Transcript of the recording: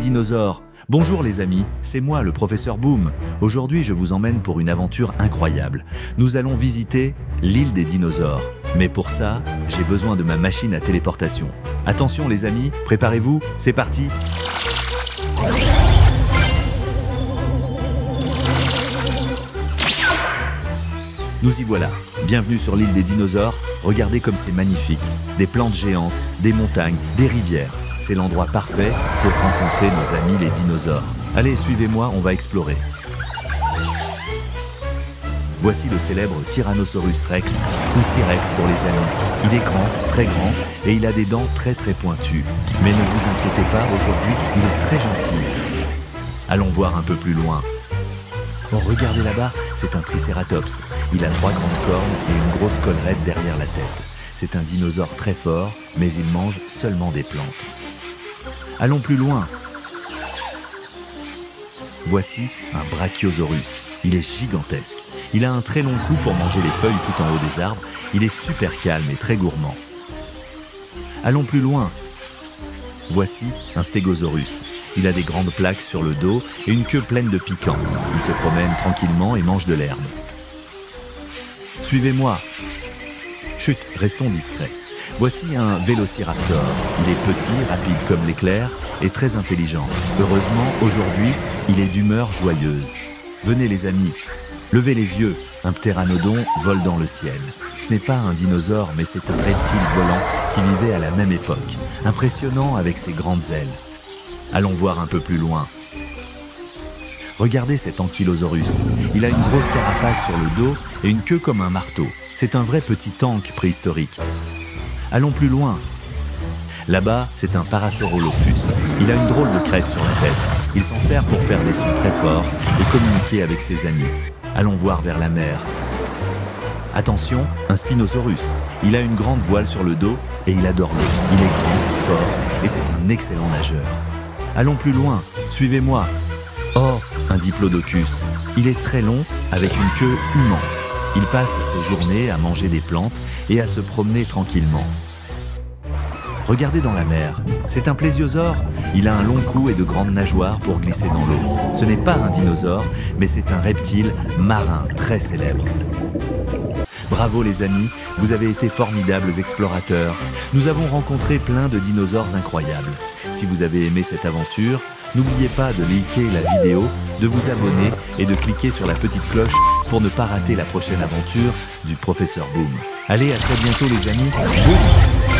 dinosaures. Bonjour les amis, c'est moi le professeur Boom. Aujourd'hui je vous emmène pour une aventure incroyable. Nous allons visiter l'île des dinosaures. Mais pour ça, j'ai besoin de ma machine à téléportation. Attention les amis, préparez-vous, c'est parti. Nous y voilà, bienvenue sur l'île des dinosaures. Regardez comme c'est magnifique. Des plantes géantes, des montagnes, des rivières. C'est l'endroit parfait pour rencontrer nos amis les dinosaures. Allez, suivez-moi, on va explorer. Voici le célèbre Tyrannosaurus Rex, ou T-Rex pour les amis. Il est grand, très grand, et il a des dents très pointues. Mais ne vous inquiétez pas, aujourd'hui, il est très gentil. Allons voir un peu plus loin. Oh, regardez là-bas, c'est un Triceratops. Il a 3 grandes cornes et une grosse collerette derrière la tête. C'est un dinosaure très fort, mais il mange seulement des plantes. Allons plus loin. Voici un Brachiosaurus. Il est gigantesque. Il a un très long cou pour manger les feuilles tout en haut des arbres. Il est super calme et très gourmand. Allons plus loin. Voici un Stégosaurus. Il a des grandes plaques sur le dos et une queue pleine de piquants. Il se promène tranquillement et mange de l'herbe. Suivez-moi. Chut, restons discrets. Voici un Vélociraptor. Il est petit, rapide comme l'éclair et très intelligent. Heureusement, aujourd'hui, il est d'humeur joyeuse. Venez les amis, levez les yeux. Un ptéranodon vole dans le ciel. Ce n'est pas un dinosaure, mais c'est un reptile volant qui vivait à la même époque. Impressionnant avec ses grandes ailes. Allons voir un peu plus loin. Regardez cet Ankylosaurus. Il a une grosse carapace sur le dos et une queue comme un marteau. C'est un vrai petit tank préhistorique. Allons plus loin. Là-bas, c'est un Parasaurolophus. Il a une drôle de crête sur la tête. Il s'en sert pour faire des sons très forts et communiquer avec ses amis. Allons voir vers la mer. Attention, un Spinosaurus. Il a une grande voile sur le dos et il adore l'eau. Il est grand, fort et c'est un excellent nageur. Allons plus loin, suivez-moi. Oh, un Diplodocus. Il est très long avec une queue immense. Il passe ses journées à manger des plantes et à se promener tranquillement. Regardez dans la mer, c'est un plésiosaure. Il a un long cou et de grandes nageoires pour glisser dans l'eau. Ce n'est pas un dinosaure, mais c'est un reptile marin très célèbre. Bravo les amis, vous avez été formidables explorateurs. Nous avons rencontré plein de dinosaures incroyables. Si vous avez aimé cette aventure, n'oubliez pas de liker la vidéo, de vous abonner et de cliquer sur la petite cloche pour ne pas rater la prochaine aventure du professeur Boom. Allez, à très bientôt les amis. Boum!